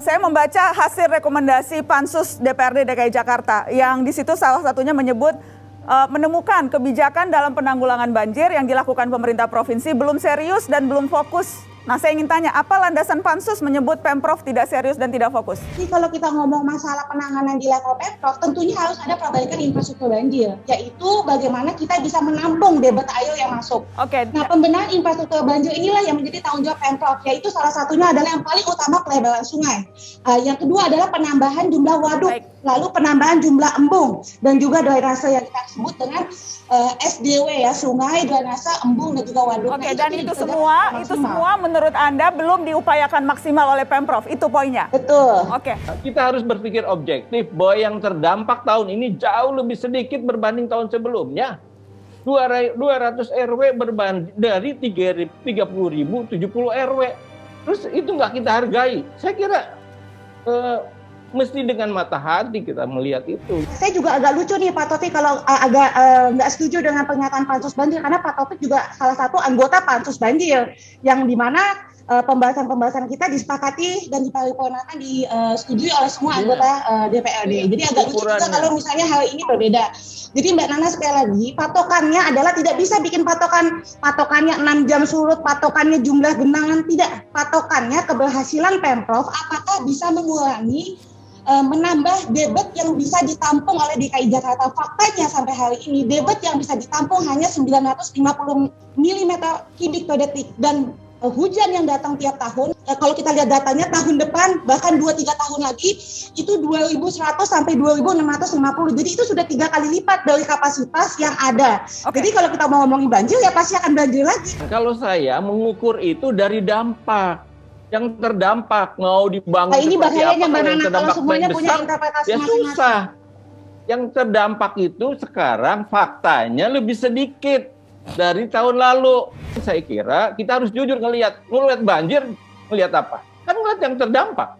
saya membaca hasil rekomendasi Pansus DPRD DKI Jakarta yang di situ salah satunya menyebut menemukan kebijakan dalam penanggulangan banjir yang dilakukan pemerintah provinsi belum serius dan belum fokus. Nah, saya ingin tanya, apa landasan Pansus menyebut Pemprov tidak serius dan tidak fokus? Jadi kalau kita ngomong masalah penanganan di level Pemprov, tentunya harus ada perbaikan infrastruktur banjir, yaitu bagaimana kita bisa menampung debit air yang masuk. Oke. Nah, pembenahan infrastruktur banjir inilah yang menjadi tanggung jawab Pemprov, yaitu salah satunya adalah yang paling utama pelebaran sungai. Yang kedua adalah penambahan jumlah waduk, lalu penambahan jumlah embung, dan juga drainase yang kita sebut dengan SDW ya, sungai, drainase, embung, dan juga waduk. Oke, dan itu semua menurut Anda belum diupayakan maksimal oleh Pemprov, itu poinnya? Betul. Oke. Kita harus berpikir objektif bahwa yang terdampak tahun ini jauh lebih sedikit berbanding tahun sebelumnya. 200 RW berbanding dari 30.000 70 RW. Terus itu nggak kita hargai. Saya kira mesti dengan mata hati kita melihat itu. Saya juga agak lucu nih Pak Taufik kalau agak nggak setuju dengan pernyataan Pansus Banjir, karena Pak Taufik juga salah satu anggota Pansus Banjir yang dimana pembahasan kita disepakati dan diparipurnakan disetujui oleh semua anggota DPRD. Jadi agak lucu juga kalau misalnya hal ini berbeda. Jadi Mbak Nana, sekali lagi patokannya adalah tidak bisa bikin patokannya 6 jam surut, patokannya jumlah genangan, tidak. Patokannya keberhasilan Pemprov apakah bisa mengurangi menambah debit yang bisa ditampung oleh DKI Jakarta. Faktanya sampai hari ini debit yang bisa ditampung hanya 950 mm kubik per detik, dan hujan yang datang tiap tahun, kalau kita lihat datanya tahun depan bahkan 2-3 tahun lagi itu 2.100 sampai 2.650. Jadi itu sudah 3 kali lipat dari kapasitas yang ada. Jadi kalau kita mau ngomongin banjir ya pasti akan banjir lagi. Kalau saya mengukur itu dari dampak yang terdampak, mau dibangun ini bahayanya Mbak Nana kalau semuanya punya interpretasi ya masing-masing. susah. Yang terdampak itu sekarang faktanya lebih sedikit dari tahun lalu. Saya kira kita harus jujur ngelihat banjir, ngelihat apa? Kan ngelihat yang terdampak,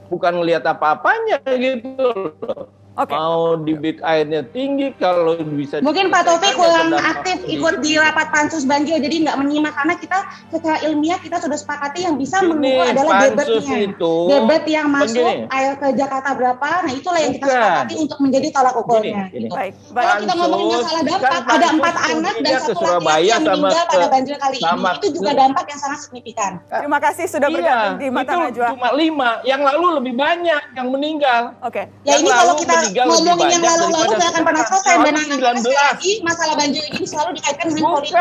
bukan ngelihat apa-apanya gitu loh. Mau debit airnya tinggi, kalau bisa. Mungkin Pak Taufik kurang aktif ikut di rapat Pansus Banjir, jadi nggak menyimak, karena kita secara ilmiah kita sudah sepakati yang bisa mengukur adalah debitnya. Debit yang masuk air ke Jakarta berapa, nah itulah yang kita sepakati untuk menjadi tolak ukurnya. Baik. Kalau kita ngomongin masalah dampak, ada 4 anak dan 1 laki yang meninggal pada banjir kali ini, itu juga dampak yang sangat signifikan. Terima kasih sudah bergabung di Mata Najwa. Cuma 5, yang lalu lebih banyak yang meninggal. Oke. Ya ini kalau kita ngomongin yang lalu-lalu nggak akan pernah selesai, Mbak Nana. Sekali lagi masalah banjir ini selalu dikaitkan dengan politis.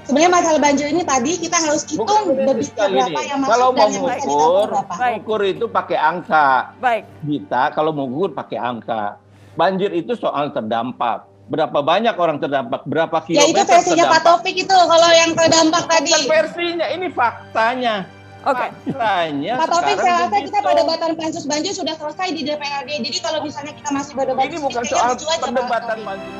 Sebenarnya masalah banjir ini tadi kita harus hitung debitnya berapa yang masuk dan yang bisa ditampung berapa. Mengukur itu pakai angka. Baik. Kita kalau mengukur pakai angka. Banjir itu soal terdampak. Berapa banyak orang terdampak, berapa kilometer terdampak. Ya itu versinya Pak Taufik itu kalau yang terdampak tadi. Bukan versinya, ini faktanya. Pak Taufik, saya rasa kita perdebatan Pansus Banjir sudah selesai di DPRD. Jadi kalau misalnya kita masih berdebat, ini bukan soal perdebatan Pansus.